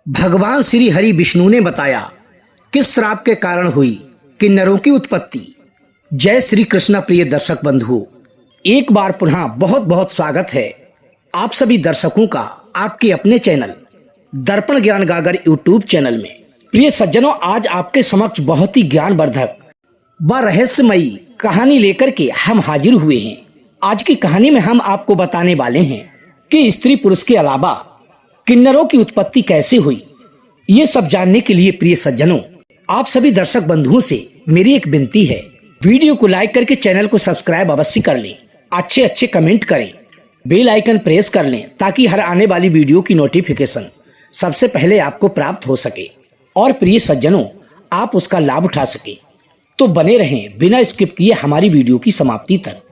भगवान श्री हरि विष्णु ने बताया किस श्राप के कारण हुई किन्नरों की उत्पत्ति। जय श्री कृष्ण प्रिय दर्शक बंधुओं, एक बार पुनः बहुत बहुत स्वागत है आप सभी दर्शकों का आपके अपने चैनल दर्पण ज्ञान गागर यूट्यूब चैनल में। प्रिय सज्जनों, आज आपके समक्ष बहुत ही ज्ञानवर्धक व रहस्यमयी कहानी लेकर के हम हाजिर हुए हैं। आज की कहानी में हम आपको बताने वाले हैं कि स्त्री पुरुष के अलावा किन्नरों की उत्पत्ति कैसे हुई। ये सब जानने के लिए प्रिय सज्जनों, आप सभी दर्शक बंधुओं से मेरी एक विनती है, वीडियो को लाइक करके चैनल को सब्सक्राइब अवश्य कर लें, अच्छे अच्छे कमेंट करें, बेल आइकन प्रेस कर लें ताकि हर आने वाली वीडियो की नोटिफिकेशन सबसे पहले आपको प्राप्त हो सके और प्रिय सज्जनों आप उसका लाभ उठा सके। तो बने रहें बिना स्किप किए हमारी वीडियो की समाप्ति तक।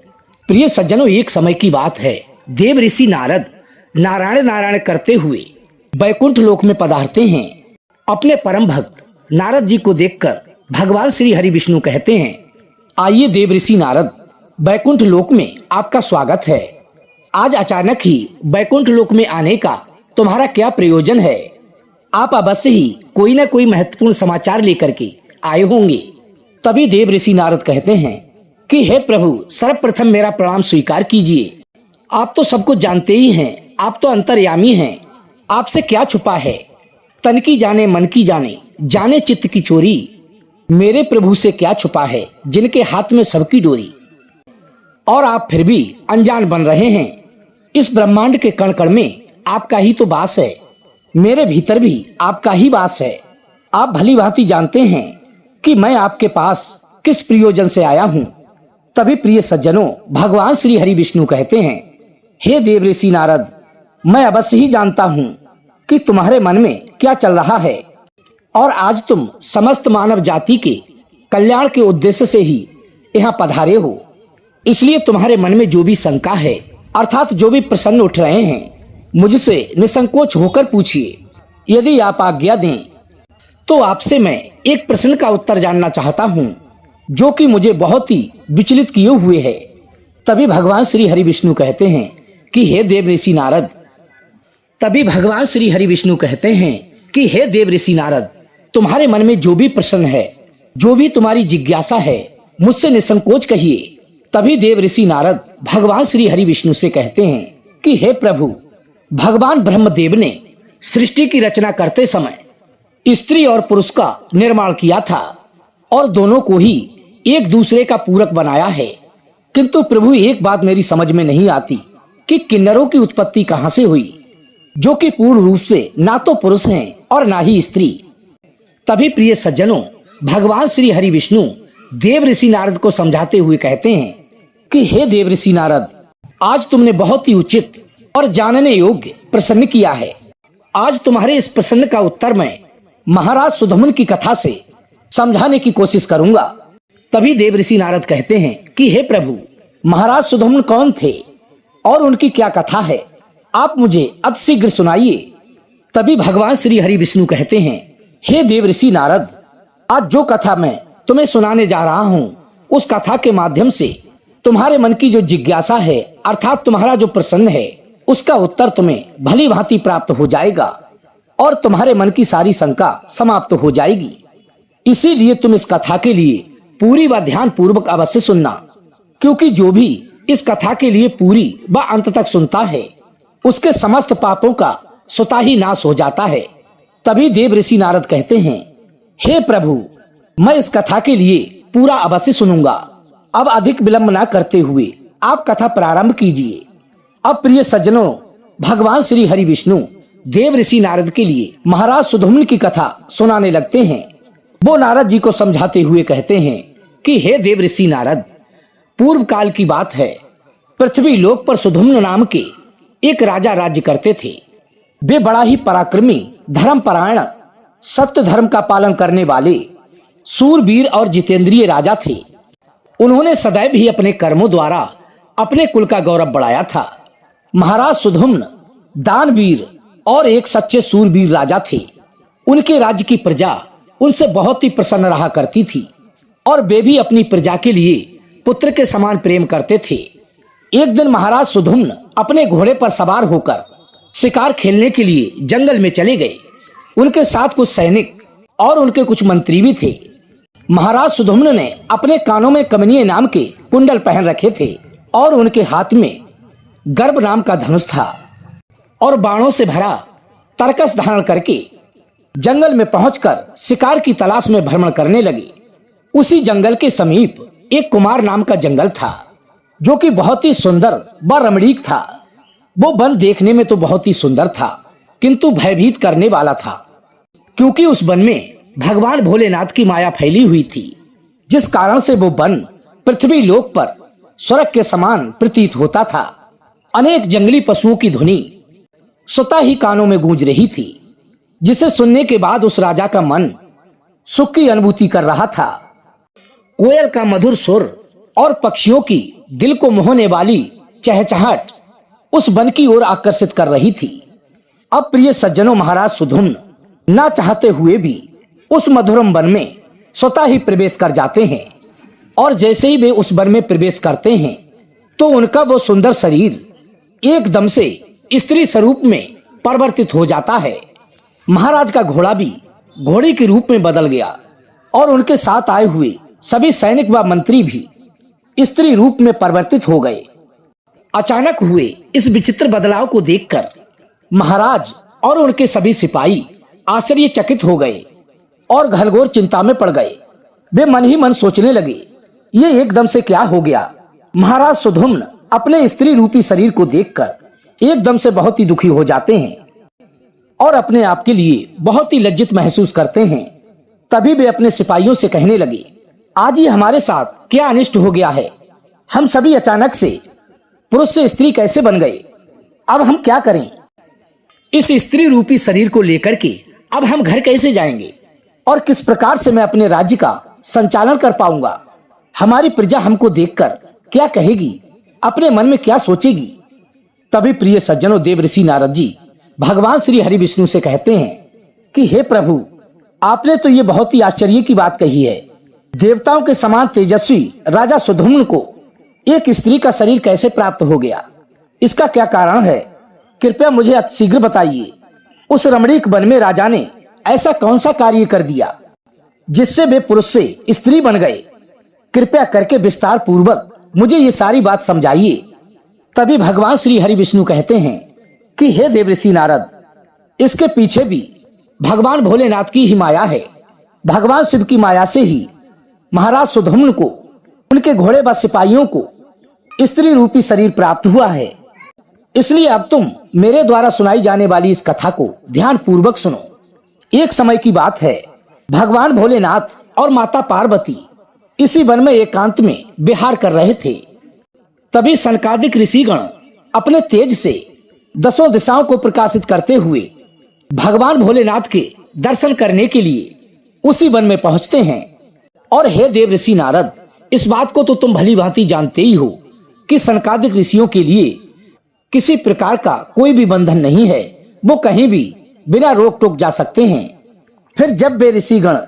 प्रिय सज्जनों, एक समय की बात है, देव ऋषि नारद नारायण नारायण करते हुए वैकुंठ लोक में पधारते हैं। अपने परम भक्त नारद जी को देखकर भगवान श्री हरि विष्णु कहते हैं, आइए देव ऋषि नारद, वैकुंठ लोक में आपका स्वागत है। आज अचानक ही वैकुंठ लोक में आने का तुम्हारा क्या प्रयोजन है? आप अवश्य ही कोई न कोई महत्वपूर्ण समाचार लेकर के आए होंगे। तभी देव ऋषि नारद कहते हैं कि हे प्रभु, सर्वप्रथम मेरा प्रणाम स्वीकार कीजिए। आप तो सबको जानते ही हैं, आप तो अंतर्यामी हैं, आपसे क्या छुपा है। तन की जाने मन की जाने, जाने चित्त की चोरी, मेरे प्रभु से क्या छुपा है जिनके हाथ में सबकी डोरी। और आप फिर भी अनजान बन रहे हैं। इस ब्रह्मांड के कण कण में आपका ही तो वास है, मेरे भीतर भी आपका ही वास है। आप भली भांति जानते हैं कि मैं आपके पास किस प्रयोजन से आया हूँ। तभी प्रिय सज्जनों भगवान श्री हरि विष्णु कहते हैं, हे देव ऋषि नारद, मैं अवश्य ही जानता हूँ कि तुम्हारे मन में क्या चल रहा है और आज तुम समस्त मानव जाति के कल्याण के उद्देश्य से ही यहाँ पधारे हो। इसलिए तुम्हारे मन में जो भी शंका है अर्थात जो भी प्रश्न उठ रहे हैं, मुझसे निसंकोच होकर पूछिए। यदि आप आज्ञा दें तो आपसे मैं एक प्रश्न का उत्तर जानना चाहता हूँ जो कि मुझे बहुत ही विचलित किए हुए है। तभी भगवान श्री हरि विष्णु कहते हैं कि हे देव ऋषि नारद, तुम्हारे मन में जो भी प्रश्न है, जो भी तुम्हारी जिज्ञासा है, मुझसे निसंकोच कहिए। तभी देव ऋषि नारद भगवान श्री हरि विष्णु से कहते हैं कि हे प्रभु, भगवान ब्रह्मदेव ने सृष्टि की रचना करते समय स्त्री और पुरुष का निर्माण किया था और दोनों को ही एक दूसरे का पूरक बनाया है। किंतु प्रभु, एक बात मेरी समझ में नहीं आती कि किन्नरों की उत्पत्ति कहां से हुई, जो कि पूर्ण रूप से ना तो पुरुष हैं और ना ही स्त्री। तभी प्रिय सज्जनों भगवान श्री हरि विष्णु देव ऋषि नारद को समझाते हुए कहते हैं कि हे देव ऋषि नारद, आज तुमने बहुत ही उचित और जानने योग्य प्रश्न किया है। आज तुम्हारे इस प्रश्न का उत्तर मैं महाराज सुधमन की कथा से समझाने की कोशिश करूंगा। तभी देव ऋषि नारद कहते हैं कि हे प्रभु, महाराज सुधमन कौन थे और उनकी क्या कथा है, आप मुझे अतिशीघ्र सुनाइए। तभी भगवान श्री हरि विष्णु कहते हैं, हे देव ऋषि नारद, आज जो कथा मैं तुम्हें सुनाने जा रहा हूँ, उस कथा के माध्यम से तुम्हारे मन की जो जिज्ञासा है अर्थात तुम्हारा जो प्रश्न है, उसका उत्तर तुम्हें भली भांति प्राप्त हो जाएगा और तुम्हारे मन की सारी शंका समाप्त हो जाएगी। इसीलिए तुम इस कथा के लिए पूरी व ध्यान पूर्वक अवश्य सुनना, क्योंकि जो भी इस कथा के लिए पूरी व अंत तक सुनता है उसके समस्त पापों का स्वतः ही नाश हो जाता है। तभी देव ऋषि नारद कहते हैं, हे प्रभु, मैं इस कथा के लिए पूरा अवश्य सुनूंगा। अब अधिक विलंब न करते हुए आप कथा प्रारंभ कीजिए। अब प्रिय सज्जनों भगवान श्री हरि विष्णु देव ऋषि नारद के लिए महाराज सुधमन की कथा सुनाने लगते हैं। वो नारद जी को समझाते हुए कहते हैं कि हे देव ऋषि नारद, पूर्व काल की बात है, पृथ्वी लोक पर सुधमन नाम के एक राजा राज्य करते थे। वे बड़ा ही पराक्रमी, धर्मपरायण, सत्य धर्म का पालन करने वाले सूरवीर और जितेंद्रिय राजा थे। उन्होंने सदैव ही अपने कर्मों द्वारा अपने कुल का गौरव बढ़ाया था। महाराज सुधमन दानवीर और एक सच्चे सूरवीर राजा थे। उनके राज्य की प्रजा उनसे बहुत ही प्रसन्न रहा करती थी और वे भी अपनी प्रजा के लिए पुत्र के समान प्रेम करते थे। एक दिन महाराज सुधमन अपने घोड़े पर सवार होकर शिकार खेलने के लिए जंगल में चले गए। उनके साथ कुछ सैनिक और उनके कुछ मंत्री भी थे। महाराज सुधुम्न ने अपने कानों में कमनीय नाम के कुंडल पहन रखे थे और उनके हाथ में गर्भ नाम का धनुष था और बाणों से भरा तरकस धारण करके जंगल में पहुंचकर शिकार की तलाश में भ्रमण करने लगे। उसी जंगल के समीप एक कुमार नाम का जंगल था जो कि बहुत ही सुंदर व रमणीक था। वो वन देखने में तो बहुत ही सुंदर था किंतु भयभीत करने वाला था, क्योंकि उस वन में भगवान भोलेनाथ की माया फैली हुई थी, जिस कारण से वो वन पृथ्वी लोक पर स्वर्ग के समान प्रतीत होता था। अनेक जंगली पशुओं की ध्वनि स्वतः ही कानों में गूंज रही थी, जिसे सुनने के बाद उस राजा का मन सुख की अनुभूति कर रहा था। कोयल का मधुर सुर और पक्षियों की दिल को मोहने वाली चहचहाहट उस वन की ओर आकर्षित कर रही थी। अब प्रिय सज्जनों, महाराज सुधुम्न ना चाहते हुए भी उस मधुरम वन में स्वतः ही प्रवेश कर जाते हैं और जैसे ही वे उस वन में प्रवेश करते हैं तो उनका वो सुंदर शरीर एकदम से स्त्री स्वरूप में परिवर्तित हो जाता है। महाराज का घोड़ा भी घोड़े के रूप में बदल गया और उनके साथ आए हुए सभी सैनिक व मंत्री भी स्त्री रूप में परिवर्तित हो गए। अचानक हुए इस विचित्र बदलाव को देखकर महाराज और उनके सभी सिपाही आश्चर्यचकित हो गए और घनघोर चिंता में पड़ गए। वे मन ही मन सोचने लगे, ये एकदम से क्या हो गया। महाराज सुधुम्न अपने स्त्री रूपी शरीर को देखकर एकदम से बहुत ही दुखी हो जाते हैं और अपने आप के लिए बहुत ही लज्जित महसूस करते हैं। तभी वे अपने सिपाहियों से कहने लगे, आज ही हमारे साथ क्या अनिष्ट हो गया है। हम सभी अचानक से पुरुष से स्त्री कैसे बन गए। अब हम क्या करें। इस स्त्री रूपी शरीर को लेकर के अब हम घर कैसे जाएंगे और किस प्रकार से मैं अपने राज्य का संचालन कर पाऊंगा। हमारी प्रजा हमको देखकर क्या कहेगी, अपने मन में क्या सोचेगी। तभी प्रिय सज्जनों, देवऋषि नारद जी भगवान श्री हरि विष्णु से कहते हैं कि हे प्रभु, आपने तो ये बहुत ही आश्चर्य की बात कही है। देवताओं के समान तेजस्वी राजा सुधुम्न को एक स्त्री का शरीर कैसे प्राप्त हो गया, इसका क्या कारण है। कृपया मुझे शीघ्र बताइए। उस रमणीक वन में राजा ने ऐसा कौन सा कार्य कर दिया जिससे वे पुरुष से स्त्री बन गए। कृपया करके विस्तार पूर्वक मुझे ये सारी बात समझाइए। तभी भगवान श्री हरि विष्णु कहते हैं कि हे देवऋषि नारद, इसके पीछे भी भगवान भोलेनाथ की ही माया है। भगवान शिव की माया से ही महाराज सुधुम्न को, उनके घोड़े व सिपाहियों को स्त्री रूपी शरीर प्राप्त हुआ है। इसलिए अब तुम मेरे द्वारा सुनाई जाने वाली इस कथा को ध्यान पूर्वक सुनो। एक समय की बात है, भगवान भोलेनाथ और माता पार्वती इसी वन में एकांत में विहार कर रहे थे। तभी सनकादिक ऋषिगण अपने तेज से 10 दिशाओं को प्रकाशित करते हुए भगवान भोलेनाथ के दर्शन करने के लिए उसी वन में पहुंचते हैं। और हे देवऋषि नारद, इस बात को तो तुम भली भांति जानते ही हो कि सनकादिक ऋषियों के लिए किसी प्रकार का कोई भी बंधन नहीं है। वो कहीं भी बिना रोक टोक जा सकते हैं। फिर जब वे ऋषिगण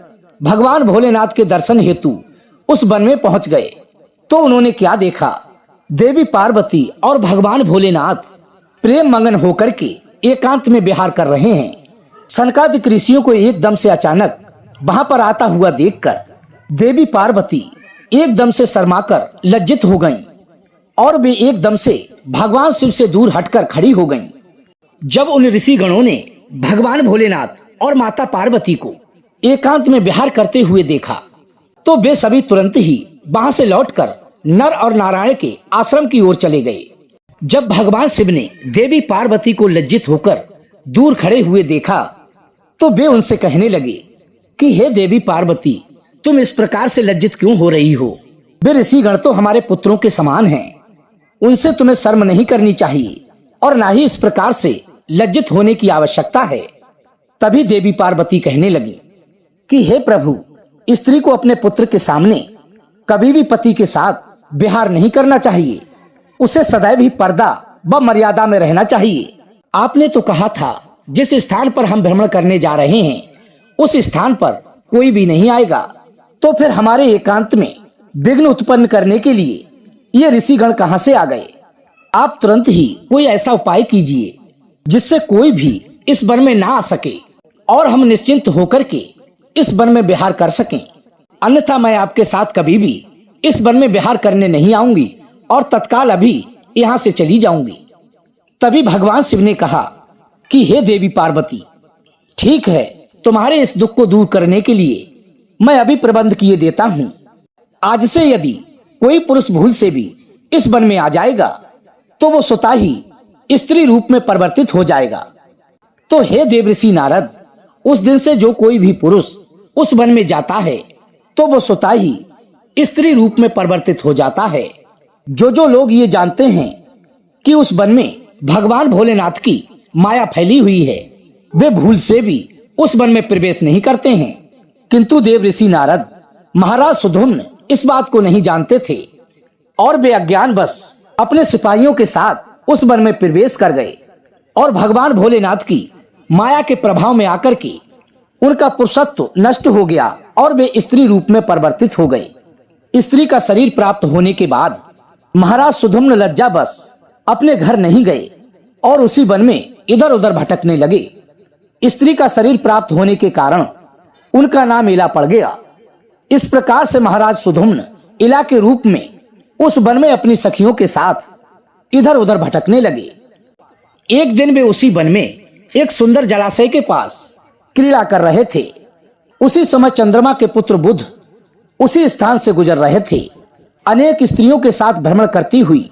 भगवान भोलेनाथ के दर्शन हेतु उस वन में पहुंच गए तो उन्होंने क्या देखा। देवी पार्वती और भगवान भोलेनाथ प्रेम मगन होकर के एकांत में विहार कर रहे हैं। सनकादिक ऋषियों को एकदम से अचानक वहां पर आता हुआ देखकर देवी पार्वती एकदम से शर्माकर लज्जित हो गईं और वे एकदम से भगवान शिव से दूर हटकर खड़ी हो गईं। जब उन ऋषि गणों ने भगवान भोलेनाथ और माता पार्वती को एकांत में विहार करते हुए देखा तो वे सभी तुरंत ही वहां से लौटकर नर और नारायण के आश्रम की ओर चले गए। जब भगवान शिव ने देवी पार्वती को लज्जित होकर दूर खड़े हुए देखा तो वे उनसे कहने लगे कि हे देवी पार्वती, तुम इस प्रकार से लज्जित क्यों हो रही हो। वे ऋषिगण तो हमारे पुत्रों के समान हैं, उनसे तुम्हें शर्म नहीं करनी चाहिए और ना ही इस प्रकार से लज्जित होने की आवश्यकता है। तभी देवी पार्वती कहने लगी कि हे प्रभु, स्त्री को अपने पुत्र के सामने कभी भी पति के साथ विहार नहीं करना चाहिए। उसे सदैव ही पर्दा व मर्यादा में रहना चाहिए। आपने तो कहा था जिस स्थान पर हम भ्रमण करने जा रहे हैं उस स्थान पर कोई भी नहीं आएगा, तो फिर हमारे एकांत में विघ्न उत्पन्न करने के लिए ये ऋषिगण कहां से आ गए। आप तुरंत ही कोई ऐसा उपाय कीजिए जिससे कोई भी इस वन में ना आ सके। और हम निश्चिंत होकर के इस वन में विहार कर सकें। अन्यथा मैं आपके साथ कभी भी इस वन में विहार करने नहीं आऊंगी और तत्काल अभी यहाँ से चली जाऊंगी। तभी भगवान शिव ने कहा कि हे देवी पार्वती, ठीक है, तुम्हारे इस दुख को दूर करने के लिए मैं अभी प्रबंध किए देता हूँ। आज से यदि कोई पुरुष भूल से भी इस वन में आ जाएगा तो वो स्वतः ही स्त्री रूप में परिवर्तित हो जाएगा। तो हे देवऋषि नारद, उस दिन से जो कोई भी पुरुष उस वन में जाता है तो वो स्वतः ही स्त्री रूप में परिवर्तित हो जाता है। जो लोग ये जानते हैं कि उस वन में भगवान भोलेनाथ की माया फैली हुई है, वे भूल से भी उस वन में प्रवेश नहीं करते हैं। किंतु देवऋषि नारद, महाराज सुधुम्न इस बात को नहीं जानते थे और वे अज्ञानवश अपने सिपाहियों के साथ उस वन में प्रवेश कर गए और भगवान भोलेनाथ की माया के प्रभाव में आकर के उनका पुरुषत्व नष्ट हो गया और वे स्त्री रूप में परिवर्तित हो गए। स्त्री का शरीर प्राप्त होने के बाद महाराज सुधुम्न लज्जावश अपने घर नहीं गए और उसी वन में इधर उधर भटकने लगे। स्त्री का शरीर प्राप्त होने के कारण उनका नाम इला पड़ गया। इस प्रकार से महाराज सुधुम्न इला के रूप में उस वन में अपनी सखियों के साथ इधर उधर भटकने लगे। एक दिन वे उसी वन में एक सुंदर जलाशय के पास क्रीड़ा कर रहे थे। उसी समय चंद्रमा के पुत्र बुध उसी स्थान से गुजर रहे थे। अनेक स्त्रियों के साथ भ्रमण करती हुई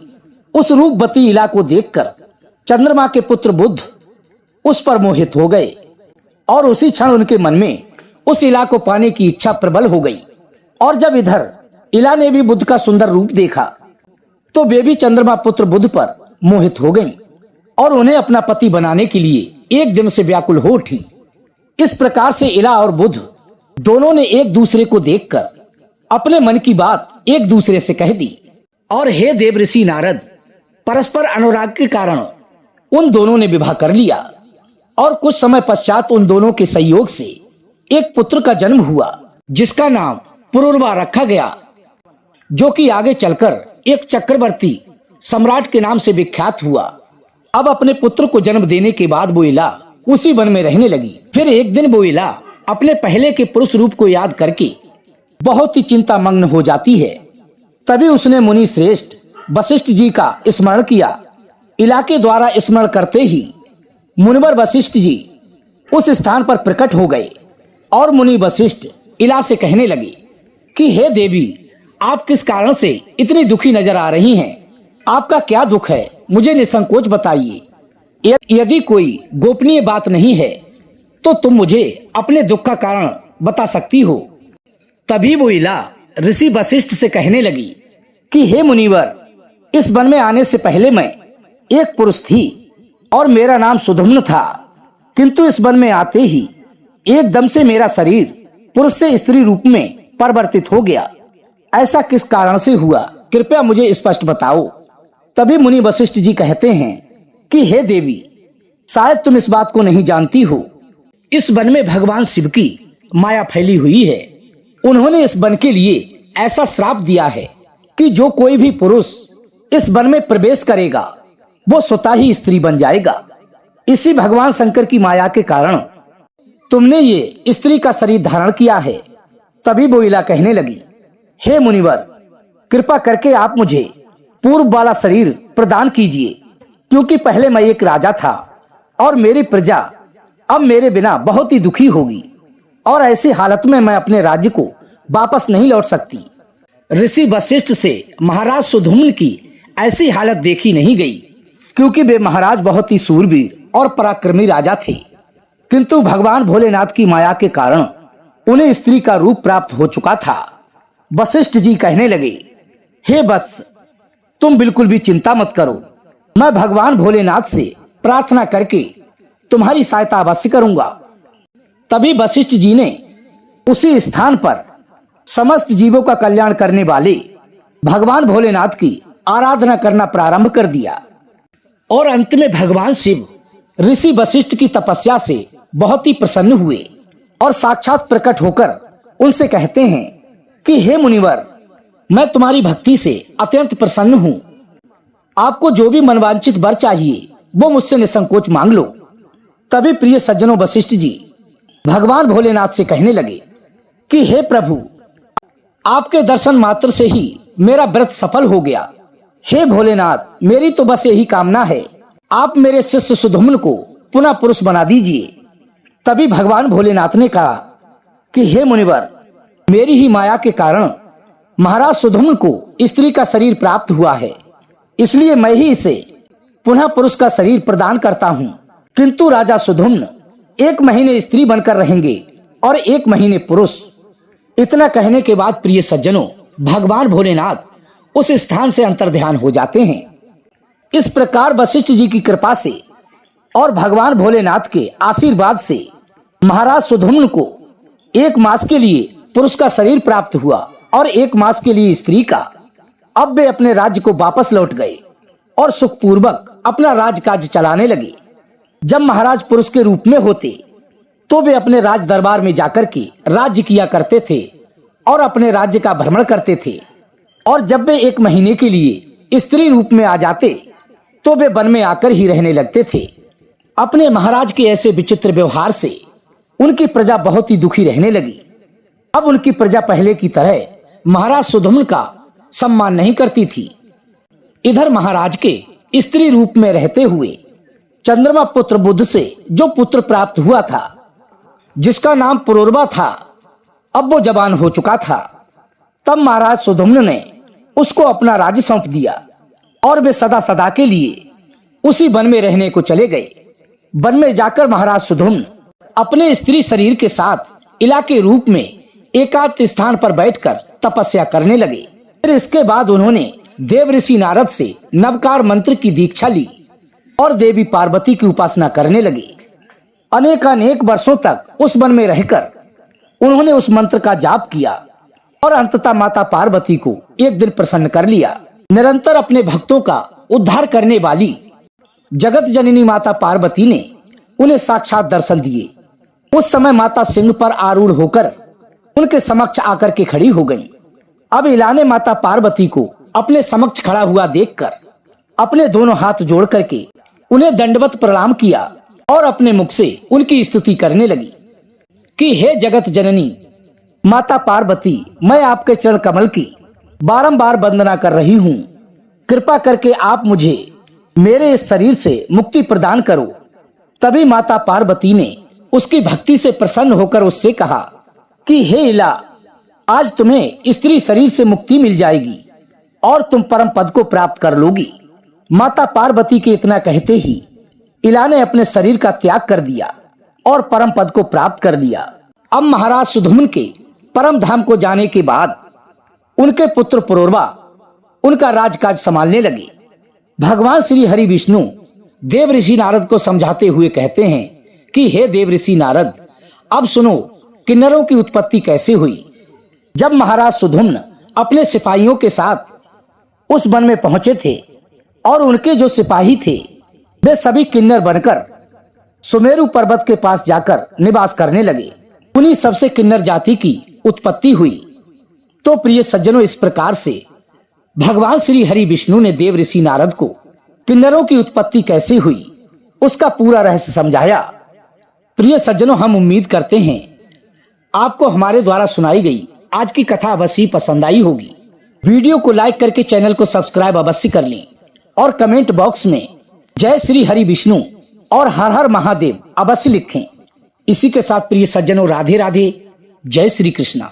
उस रूपवती इला को देखकर चंद्रमा के पुत्र बुध उस पर मोहित हो गए और उसी क्षण उनके मन में उस इला को पाने की इच्छा प्रबल हो गई। और जब इधर इला ने भी बुध का सुंदर रूप देखा तो वे भी चंद्रमा पुत्र बुध पर मोहित हो गईं और उन्हें अपना पति बनाने के लिए एकदम से व्याकुल हो उठी। इस प्रकार से इला और बुध दोनों ने एक दूसरे को देखकर अपने मन की बात एक दूसरे से कह दी। और हे देवऋषि नारद, परस्पर अनुराग के कारण उन दोनों ने विवाह कर लिया और कुछ समय पश्चात उन दोनों के संयोग से एक पुत्र का जन्म हुआ जिसका नाम पुरुरवा रखा गया, जो कि आगे चलकर एक चक्रवर्ती सम्राट के नाम से विख्यात हुआ। अब अपने पुत्र को जन्म देने के बाद वो इला उसी वन में रहने लगी। फिर एक दिन वो इला अपने पहले के पुरुष रूप को याद करके बहुत ही चिंता मग्न हो जाती है। तभी उसने मुनि श्रेष्ठ वशिष्ठ जी का स्मरण किया। इला के द्वारा स्मरण करते ही मुनिवर वशिष्ठ जी उस स्थान पर प्रकट हो गए और मुनि वशिष्ठ इला से कहने लगे कि हे देवी, आप किस कारण से इतनी दुखी नजर आ रही हैं? आपका क्या दुख है, मुझे निसंकोच बताइए। यदि कोई गोपनीय बात नहीं है तो तुम मुझे अपने दुख का कारण बता सकती हो। तभी वो इला ऋषि वशिष्ठ से कहने लगी कि हे मुनिवर, इस वन में आने से पहले मैं एक पुरुष थी और मेरा नाम सुधुम्न था, किंतु इस वन में आते ही एकदम से मेरा शरीर पुरुष से स्त्री रूप में परिवर्तित हो गया। ऐसा किस कारण से हुआ, कृपया मुझे स्पष्ट बताओ। तभी मुनि वशिष्ठ जी कहते हैं कि हे देवी, शायद तुम इस बात को नहीं जानती हो, इस वन में भगवान शिव की माया फैली हुई है। उन्होंने इस वन के लिए ऐसा श्राप दिया है कि जो कोई भी पुरुष इस वन में प्रवेश करेगा वो स्वतः ही स्त्री बन जाएगा। इसी भगवान शंकर की माया के कारण तुमने ये स्त्री का शरीर धारण किया है। तभी वो इला कहने लगी, हे मुनिवर, कृपा करके आप मुझे पूर्व वाला शरीर प्रदान कीजिए, क्योंकि पहले मैं एक राजा था और मेरी प्रजा अब मेरे बिना बहुत ही दुखी होगी और ऐसी हालत में मैं अपने राज्य को वापस नहीं लौट सकती। ऋषि वशिष्ठ से महाराज सुधुम्न की ऐसी हालत देखी नहीं गई, क्योंकि वे महाराज बहुत ही सूरवीर और पराक्रमी राजा थे, किंतु भगवान भोलेनाथ की माया के कारण उन्हें स्त्री का रूप प्राप्त हो चुका था। वशिष्ठ जी कहने लगे, हे वत्स, तुम बिल्कुल भी चिंता मत करो, मैं भगवान भोलेनाथ से प्रार्थना करके तुम्हारी सहायता अवश्य करूंगा। तभी वशिष्ठ जी ने उसी स्थान पर समस्त जीवों का कल्याण करने वाले भगवान भोलेनाथ की आराधना करना प्रारंभ कर दिया और अंत में भगवान शिव ऋषि वशिष्ठ की तपस्या से बहुत ही प्रसन्न हुए और साक्षात प्रकट होकर उनसे कहते हैं कि हे मुनिवर, मैं तुम्हारी भक्ति से अत्यंत प्रसन्न हूँ। आपको जो भी मनवांछित वर चाहिए वो मुझसे निसंकोच मांग लो। तभी प्रिय सज्जनों वशिष्ठ जी, भगवान भोलेनाथ से कहने लगे कि हे प्रभु, आपके दर्शन मात्र से ही मेरा व्रत सफल हो गया। हे भोलेनाथ, मेरी तो बस यही कामना है, आप मेरे शिष्य सुधुम्न को पुनः पुरुष बना दीजिए। तभी भगवान भोलेनाथ ने कहा कि हे मुनिवर, मेरी ही माया के कारण महाराज सुधुम्न को स्त्री का शरीर प्राप्त हुआ है, इसलिए मैं ही इसे पुनः पुरुष का शरीर प्रदान करता हूँ। किंतु राजा सुधुम्न 1 महीने स्त्री बनकर रहेंगे और 1 महीने पुरुष। इतना कहने के बाद प्रिय सज्जनों, भगवान भोलेनाथ उस स्थान से अंतर्ध्यान हो जाते हैं। इस प्रकार वशिष्ठ जी की कृपा से और भगवान भोलेनाथ के आशीर्वाद से महाराज सुधुम्न को 1 मास के लिए पुरुष का शरीर प्राप्त हुआ और 1 मास के लिए स्त्री का। अब वे अपने राज्य को वापस लौट गए और सुखपूर्वक अपना राजकाज चलाने लगे। जब महाराज पुरुष के रूप में होते तो वे अपने राज दरबार में जाकर के राज्य किया करते थे और अपने राज्य का भ्रमण करते थे। और जब वे 1 महीने के लिए स्त्री रूप में आ जाते तो वे वन में आकर ही रहने लगते थे। अपने महाराज के ऐसे विचित्र व्यवहार से उनकी प्रजा बहुत ही दुखी रहने लगी। अब उनकी प्रजा पहले की तरह महाराज सुधुम्न का सम्मान नहीं करती थी। इधर महाराज के स्त्री रूप में रहते हुए चंद्रमा पुत्र बुध से जो पुत्र प्राप्त हुआ था, जिसका नाम पुरुरवा था, अब वो जवान हो चुका था। तब महाराज सुधुम्न ने उसको अपना राज्य सौंप दिया और वे सदा सदा के लिए उसी वन में रहने को चले गए। वन में जाकर महाराज सुधुम्न अपने स्त्री शरीर के साथ इलाके रूप में एकांत स्थान पर बैठकर तपस्या करने लगे। फिर इसके बाद उन्होंने देव ऋषि नारद से नवकार मंत्र की दीक्षा ली और देवी पार्वती की उपासना करने लगे। अनेक वर्षों तक उस वन में रहकर उन्होंने उस मंत्र का जाप किया और अंततः माता पार्वती को एक दिन प्रसन्न कर लिया। निरंतर अपने भक्तों का उद्धार करने वाली जगत जननी माता पार्वती ने उन्हें साक्षात दर्शन दिए। उस समय माता सिंह पर आरूढ़ होकर उनके समक्ष आकर के खड़ी हो गईं। अब इला ने माता पार्वती को अपने समक्ष खड़ा हुआ देखकर अपने दोनों हाथ जोड़ करके उन्हें दंडवत प्रणाम किया और अपने मुख से उनकी स्तुति करने लगी कि हे जगत जननी माता पार्वती, मैं आपके चरण कमल की बारंबार वंदना कर रही हूँ। कृपा करके आप मुझे मेरे इस शरीर से मुक्ति प्रदान करो। तभी माता पार्वती ने उसकी भक्ति से प्रसन्न होकर उससे कहा कि हे इला, आज तुम्हें स्त्री शरीर से मुक्ति मिल जाएगी और तुम परम पद को प्राप्त कर लोगी। माता पार्वती के इतना कहते ही इला ने अपने शरीर का त्याग कर दिया और परम पद को प्राप्त कर लिया। अब महाराज सुधुम्न के परम धाम को जाने के बाद उनके पुत्र पुरुरवा उनका राजकाज संभालने लगे। भगवान श्री हरि विष्णु देव ऋषि नारद को समझाते हुए कहते हैं कि हे देव ऋषि नारद, अब सुनो किन्नरों की उत्पत्ति कैसे हुई। जब महाराज सुधुम्न अपने सिपाहियों के साथ उस वन में पहुंचे थे और उनके जो सिपाही थे वे सभी किन्नर बनकर सुमेरु पर्वत के पास जाकर निवास करने लगे। उन्हीं सबसे किन्नर जाति की उत्पत्ति हुई। तो प्रिय सज्जनों, इस प्रकार से भगवान श्री हरि विष्णु ने देव ऋषि नारद को किन्नरों की उत्पत्ति कैसे हुई उसका पूरा रहस्य समझाया। प्रिय सज्जनों, हम उम्मीद करते हैं आपको हमारे द्वारा सुनाई गई आज की कथा अवश्य पसंद आई होगी। वीडियो को लाइक करके चैनल को सब्सक्राइब अवश्य कर लें और कमेंट बॉक्स में जय श्री हरि विष्णु और हर हर महादेव अवश्य लिखें। इसी के साथ प्रिय सज्जनों, राधे राधे, जय श्री कृष्णा।